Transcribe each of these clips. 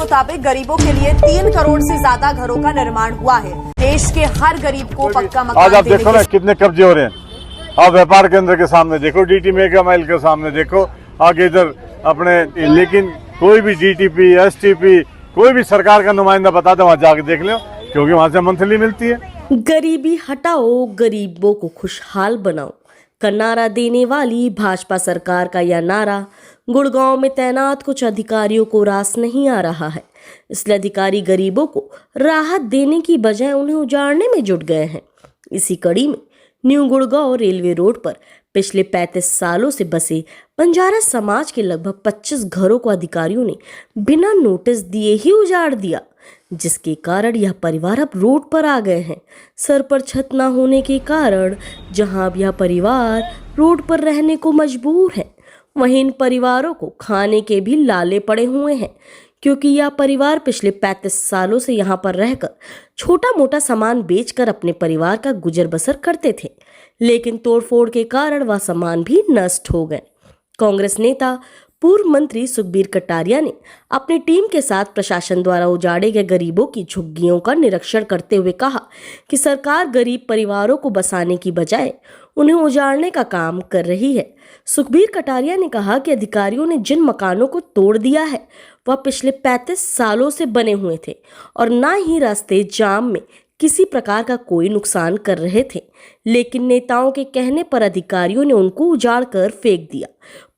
मुताबिक गरीबों के लिए 3 करोड़ से ज्यादा घरों का निर्माण हुआ है। देश के हर गरीब को पक्का मकान आज आप देखो ना कितने कब्जे हो रहे हैं। आप व्यापार केंद्र के सामने देखो, डीटी मेगा माइल के सामने देखो, आगे इधर अपने, लेकिन कोई भी जीटीपी, एसटीपी, कोई भी सरकार का नुमाइंदा बता दो, वहाँ जाके देख लो, क्योंकि वहाँ से मंथली मिलती है। गरीबी हटाओ, गरीबों को खुशहाल बनाओ का नारा देने वाली भाजपा सरकार का यह नारा गुड़गांव में तैनात कुछ अधिकारियों को रास नहीं आ रहा है। इसलिए अधिकारी गरीबों को राहत देने की बजाय उन्हें उजाड़ने में जुट गए हैं। इसी कड़ी में न्यू गुड़गांव रेलवे रोड पर पिछले 35 सालों से बसे बंजारा समाज के लगभग 25 घरों को अधिकारियों ने बिना नोटिस दिए ही उजाड़ दिया, जिसके कारण यह परिवार अब रोड पर आ गए हैं। सर पर छत न होने के कारण जहां अब यह परिवार रोड पर रहने को मजबूर है, वहीं इन परिवारों को खाने के भी लाले पड़े हुए हैं, क्योंकि यह परिवार पिछले 35 सालों से यहाँ पर रहकर छोटा मोटा सामान बेचकर अपने परिवार का गुजर बसर करते थे, लेकिन तोड़फोड़ के कारण वह सामान भी नष्ट हो गए। कांग्रेस नेता पूर्व मंत्री सुखबीर कटारिया ने अपनी टीम के साथ प्रशासन द्वारा उजाड़े गए गरीबों की झुग्गियों का निरीक्षण करते हुए कहा कि सरकार गरीब परिवारों को बसाने की बजाय उन्हें उजाड़ने का काम कर रही है। सुखबीर कटारिया ने कहा कि अधिकारियों ने जिन मकानों को तोड़ दिया है वह पिछले 35 सालों से बने हुए थे और ना ही रास्ते जाम में किसी प्रकार का कोई नुकसान कर रहे थे, लेकिन नेताओं के कहने पर अधिकारियों ने उनको उजाड़ कर फेंक दिया।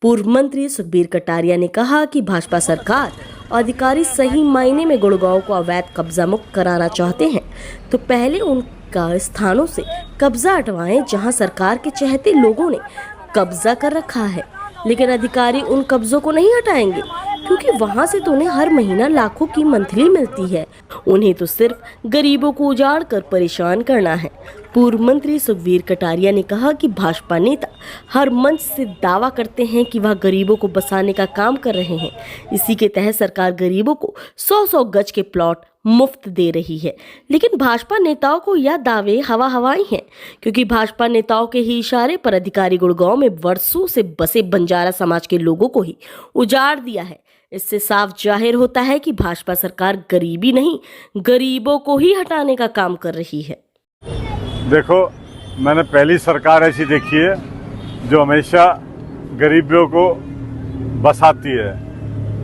पूर्व मंत्री सुखबीर कटारिया ने कहा कि भाजपा सरकार और अधिकारी सही मायने में गुड़गांव को अवैध कब्जा मुक्त कराना चाहते हैं तो पहले उनका स्थानों से कब्जा हटवाएं जहां सरकार के चहेते लोगों ने कब्जा कर रखा है, लेकिन अधिकारी उन कब्जों को नहीं हटाएंगे क्योंकि वहां से तो उन्हें हर महीना लाखों की मंथली मिलती है। उन्हें तो सिर्फ गरीबों को उजाड़ कर परेशान करना है। पूर्व मंत्री सुखबीर कटारिया ने कहा कि भाजपा नेता हर मंच से दावा करते हैं कि वह गरीबों को बसाने का काम कर रहे हैं। इसी के तहत सरकार गरीबों को 100-100 गज के प्लॉट मुफ्त दे रही है, लेकिन भाजपा नेताओं को यह दावे हवाई हैं, क्योंकि भाजपा नेताओं के ही इशारे पर अधिकारी गुड़गांव में वर्षों से बसे बंजारा समाज के लोगों को ही उजाड़ दिया है। इससे साफ जाहिर होता है कि भाजपा सरकार गरीबी नहीं, गरीबों को ही हटाने का काम कर रही है। देखो, मैंने पहली सरकार ऐसी देखी है जो हमेशा गरीबों को बसाती है,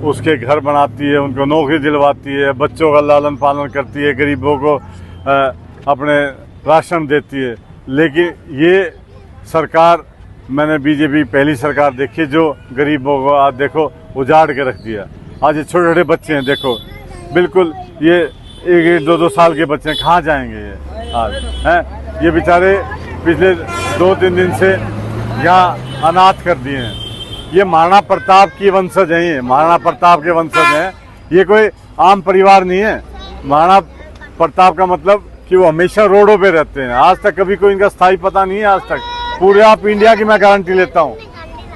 उसके घर बनाती है, उनको नौकरी दिलवाती है, बच्चों का लालन पालन करती है, गरीबों को अपने राशन देती है। लेकिन ये सरकार, मैंने बीजेपी पहली सरकार देखी जो गरीबों को आज देखो उजाड़ के रख दिया। आज ये छोटे छोटे बच्चे हैं, देखो बिल्कुल ये 1-2 साल के बच्चे कहाँ जाएंगे ये आज हैं? ये बेचारे पिछले 2-3 दिन से यहाँ अनाथ कर दिए हैं। ये महाराणा प्रताप की वंशज हैं, ये महाराणा प्रताप के वंशज हैं, ये कोई आम परिवार नहीं है। महाराणा प्रताप का मतलब कि वो हमेशा रोडों पे रहते हैं, आज तक कभी कोई इनका स्थायी पता नहीं है। आज तक पूरे आप इंडिया की मैं गारंटी लेता हूँ,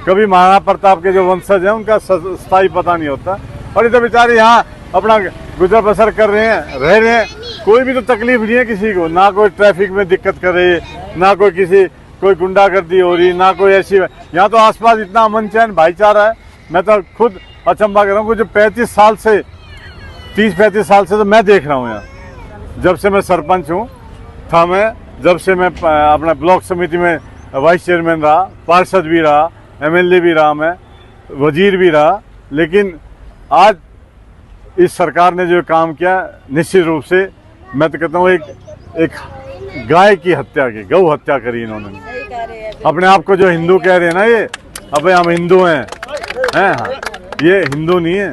कभी महाराणा प्रताप के जो वंशज हैं उनका स्थायी पता नहीं होता। और ये तो बेचारे यहाँ अपना गुजर बसर कर रहे हैं, रह रहे हैं, कोई भी तो तकलीफ नहीं है किसी को, ना कोई ट्रैफिक में दिक्कत कर रही है, ना कोई गुंडागर्दी हो रही, ना कोई ऐसी। यहाँ तो आसपास इतना अमन चैन भाईचारा है, मैं तो खुद अचंभा कर रहा हूँ। जो 30-35 साल से तो मैं देख रहा हूँ यहाँ, जब से मैं सरपंच हूँ था, मैं जब से मैं अपना ब्लॉक समिति में वाइस चेयरमैन रहा, पार्षद भी रहा, एमएलए भी रहा, मैं वजीर भी रहा। लेकिन आज इस सरकार ने जो काम किया, निश्चित रूप से मैं तो कहता हूँ एक गाय की हत्या की, गौ हत्या करी इन्होंने। अपने आप को जो हिंदू कह रहे हैं ना, ये अबे हम हिंदू हैं, ये हिंदू नहीं है,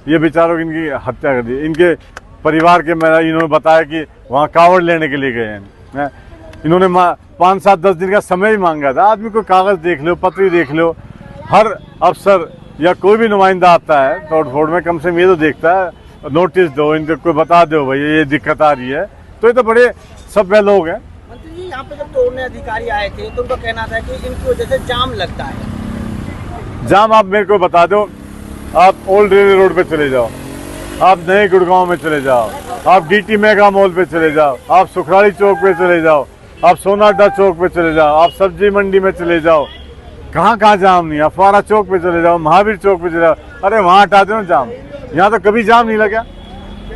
ये बेचारों की इनकी हत्या कर दी। इनके परिवार के मेरा इन्होंने बताया कि वहाँ कावड़ लेने के लिए गए हैं। इन्होंने 5-7-10 दिन का समय ही मांगा था। आदमी को कागज देख लो, पत्री देख लो, हर अफसर या कोई भी नुमाइंदा आता है तोड़ फोड़ में, कम से कम ये तो देखता है, नोटिस दो, इनको कोई बता दो भाई ये दिक्कत आ रही है। तो ये तो बड़े सभ्य लोग हैं। मंत्री जी, यहाँ पे जब तोड़ने अधिकारी आए थे तो उनका कहना था कि इनकी वजह से जाम लगता है। जाम आप मेरे को बता दो, आप ओल्ड रेलवे रोड पे चले जाओ, आप नए गुड़गांव में चले जाओ, आप डीटी मेगा मॉल पे चले जाओ, आप सुखराड़ी चौक पे चले जाओ, आप सोना अड्डा चौक पे चले जाओ, आप सब्जी मंडी में चले जाओ, कहाँ जाम नहीं। अफवारा चौक पे चले जाओ, महावीर चौक पे चले जाओ, अरे वहाँ हटा दो जाम। यहाँ तो कभी जाम नहीं लगा।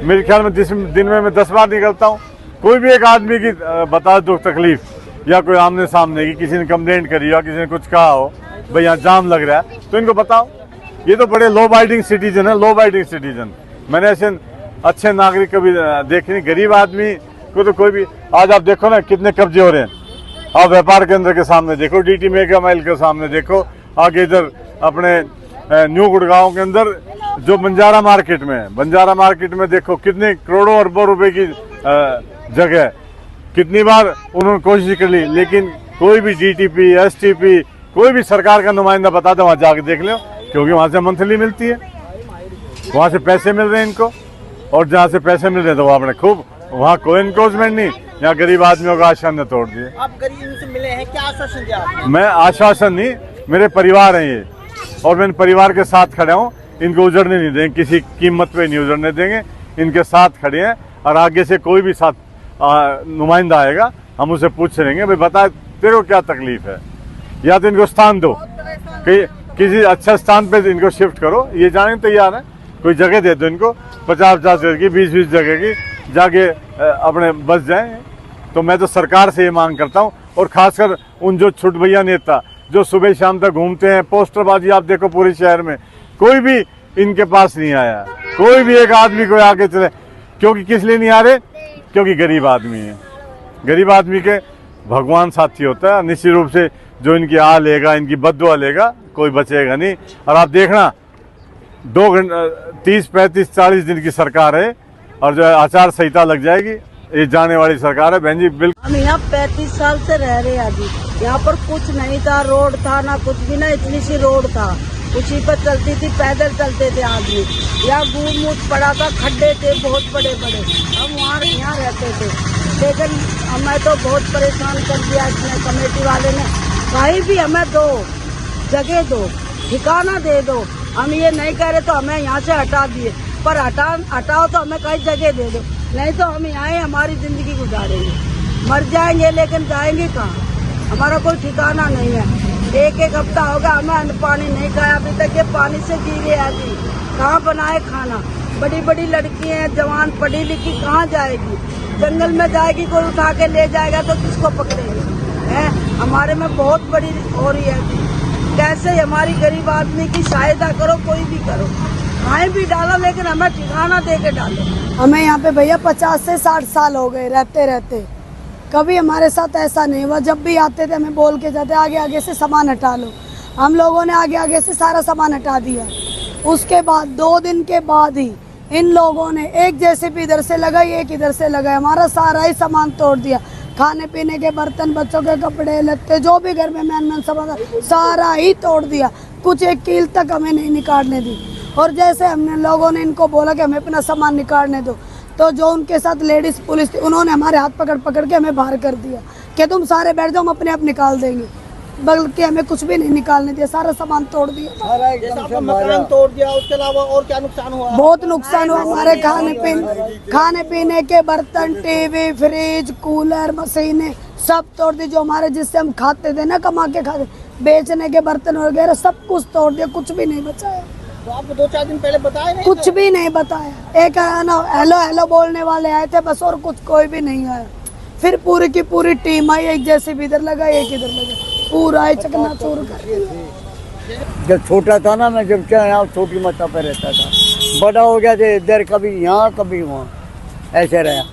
मेरे ख्याल में दिन में मैं 10 बार निकलता हूँ। कोई भी एक आदमी की बता दो तकलीफ या कोई आमने सामने की किसी ने कंप्लेंट करी या किसी ने कुछ कहा हो भाई यहाँ जाम लग रहा है तो इनको बताओ। ये तो बड़े लो बाइडिंग सिटीजन है, लो बाइडिंग सिटीजन। मैंने ऐसे अच्छे नागरिक कभी देखे नहीं। गरीब आदमी को तो कोई भी, आज आप देखो ना कितने कब्जे हो रहे हैं। आप व्यापार केंद्र के सामने देखो, DT मेगा माइल के सामने देखो, आगे इधर अपने न्यू गुड़गांव के अंदर जो बंजारा मार्केट में है, बंजारा मार्केट में देखो कितने करोड़ों अरबों रुपए की जगह। कितनी बार उन्होंने कोशिश कर ली लेकिन कोई भी DTP STP कोई भी सरकार का नुमाइंदा बता दे वहाँ जाके देख लो, क्योंकि वहाँ से मंथली मिलती है, वहाँ से पैसे मिल रहे हैं इनको। और जहाँ से पैसे मिल रहे हैं तो वो अपने खूब, वहाँ कोई इनक्रोचमेंट नहीं। यहाँ गरीब आदमियों का आशा ने तोड़ दिए। आप गरीब से मिले हैं, क्या आश्वासन दिया आपने? मैं आश्वासन नहीं, मेरे परिवार हैं ये और मैं परिवार के साथ खड़ा हूँ। इनको उजड़ने नहीं देंगे, किसी कीमत पे नहीं उजड़ने देंगे। इनके साथ खड़े हैं और आगे से कोई भी साथ नुमाइंदा आएगा हम उसे पूछ लेंगे भाई बता तेरे को क्या तकलीफ है, या तो इनको स्थान दो, किसी अच्छा स्थान पे इनको शिफ्ट करो। ये जाने तैयार है, कोई जगह दे दो इनको 50-50 जगह की, 20-20 जगह की, जाके अपने बस जाएं। तो मैं तो सरकार से ये मांग करता हूँ और खासकर उन जो छुटभैया नेता जो सुबह शाम तक घूमते हैं, पोस्टरबाजी आप देखो पूरे शहर में, कोई भी इनके पास नहीं आया। कोई भी एक आदमी को आगे चले, क्योंकि किस लिए नहीं आ रहे? क्योंकि गरीब आदमी है। गरीब आदमी के भगवान साथी होता है। निश्चित रूप से जो इनकी आ लेगा, इनकी बद्दुआ लेगा, कोई बचेगा नहीं। और आप देखना 2 घंटे 30, 35, 40 दिन की सरकार है और जो आचार संहिता लग जाएगी, ये जाने वाली सरकार है। बहन जी बिल्कुल। हम यहाँ 35 साल से रह रहे हैं अभी। यहाँ पर कुछ नहीं था, रोड था ना कुछ भी ना, इतनी सी रोड था, उसी पर चलती थी, पैदल चलते थे आदमी। यहाँ गूड़ मूठ पड़ा था, खड्डे थे बहुत बड़े बड़े, हम वहाँ यहाँ रहते थे। लेकिन हमें तो बहुत परेशान कर दिया इसने, कमेटी वाले ने। कहीं भी हमें दो जगह, दो ठिकाना दे दो। हम ये नहीं कह रहे तो हमें यहाँ से हटा दिए, पर हटाओ तो हमें कहीं जगह दे दो, नहीं तो हम यहाँ ही हमारी जिंदगी गुजारेंगे। मर जाएंगे लेकिन जाएंगे कहाँ? हमारा कोई ठिकाना नहीं है। एक हफ्ता होगा हमें अन्न पानी नहीं खाया अभी तक। ये पानी से जी रहे आदमी, कहाँ बनाए खाना? बड़ी बड़ी लड़कियां हैं, जवान पढ़ी लिखी, कहाँ जाएगी? जंगल में जाएगी, कोई उठा के ले जाएगा तो किसको पकड़ेंगे? है हमारे में बहुत बड़ी हो रही है। कैसे हमारी गरीब आदमी की सहायता करो, कोई भी करो, कहीं भी डालो, लेकिन हमें ठिकाना दे के डालो। हमें यहाँ पे भैया 50 से 60 साल हो गए रहते रहते, कभी हमारे साथ ऐसा नहीं हुआ। जब भी आते थे हमें बोल के जाते आगे आगे से सामान हटा लो। हम लोगों ने आगे आगे से सारा सामान हटा दिया। उसके बाद 2 दिन के बाद ही इन लोगों ने एक जैसे भी इधर से लगाई, एक इधर से लगाई, हमारा सारा ही सामान तोड़ दिया। खाने पीने के बर्तन, बच्चों के कपड़े लत्ते, जो भी घर में मेहमान सामान था सारा ही तोड़ दिया। कुछ एक कील तक हमें नहीं निकालने दी। और जैसे हमने लोगों ने इनको बोला कि हमें अपना सामान निकालने दो, तो जो उनके साथ लेडीज पुलिस थी उन्होंने हमारे हाथ पकड़ पकड़ के हमें बाहर कर दिया कि तुम सारे बैठ जाओ, हम अपने आप निकाल देंगे। बल्कि हमें कुछ भी नहीं निकालने दिया, सारा सामान तोड़ दिया। जैसे आपका मकान तोड़ दिया, उसके अलावा और क्या नुकसान हुआ? बहुत नुकसान हुआ। हमारे खाने पीने के बर्तन, टीवी, फ्रिज, कूलर, मशीनें सब तोड़ दी। जो हमारे जिससे हम खाते थे ना, कमा के खाते, बेचने के बर्तन वगैरह सब कुछ तोड़ दिया, कुछ भी नहीं बचाया। तो आपको 2-4 दिन पहले बताया नहीं? कुछ भी नहीं बताया। एक हेलो हेलो बोलने वाले आए थे बस, और कुछ कोई भी नहीं आया। फिर पूरी की पूरी टीम आई, एक जैसे भी इधर लगा, एक इधर लगा, पूरा ही चकनाचूर कर दिया। जब छोटा था ना, मैं जब क्या यहाँ छोटी माता पे रहता था, बड़ा हो गया था इधर, कभी यहाँ कभी वहाँ, ऐसे रहा।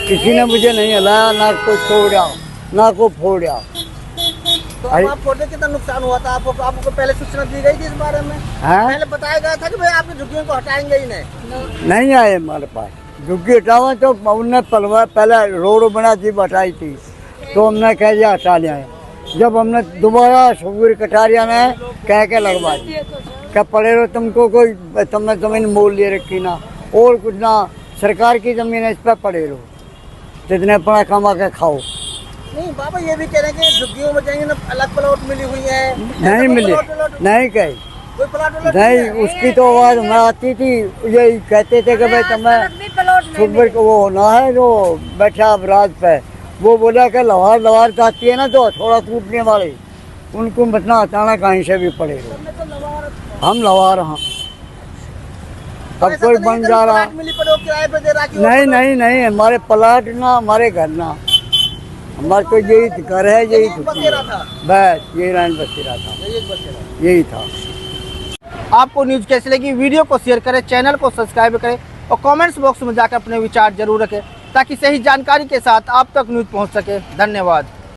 किसी ने मुझे नहीं हिलाया, ना को तोड़ा ना को फोड़ा। तो अब आप फोड़ने कितना नुकसान हुआ था? आपको पहले सूचना दी गई थी इस बारे में? पहले बताया गया था कि भाई आपकी झुग्गियों को हटाएंगे ही नहीं आए हमारे पास। झुग्गी हटावा तो उनने पहले रोड बना थी, हटाई थी, तो हमने कह दिया हटा लिया है। जब हमने दोबारा सुखबीर कटारिया ने कह के लगवा दी, क्या पड़े रहो तुमको, कोई तुमने जमीन मोल लिए रखी ना, और कुछ ना, सरकार की जमीन है, इस पर पड़े रहो, जितने अपना कमा के खाओ। नहीं बाबा, ये भी कह रहे हैं कि झुग्गियों में जाएंगे ना, अलग प्लॉट मिली हुई है। नहीं मिली, नहीं कही, कोई प्लॉट नहीं। उसकी तो आवाज हमें आती थी, यही कहते थे कि भाई तुम्हें सुखबीर को वो होना है जो बैठा अपराध पे, वो बोला कि लवार जाती है ना तो थोड़ा टूटने वाले, उनको बचना हटाना कहीं से भी पड़ेगा। हम लवार, हाँ सब ऐसा कोई तो बन नहीं जा कभी रहा। प्लाट मिली पर वो किराए पे दे रहा कि वो नहीं करो। नहीं नहीं, हमारे प्लाट ना, हमारे घर ना, हमारे तो यही घर है, यही एक बसेरा था। बस यही लाइन बसेरा था, यही एक बसेरा। यही था। आपको न्यूज़ कैसी लगी, वीडियो को शेयर करें, चैनल को सब्सक्राइब करें और कमेंट्स बॉक्स में जाकर अपने विचार जरूर रखें ताकि सही जानकारी के साथ आप तक न्यूज़ पहुंच सके। धन्यवाद।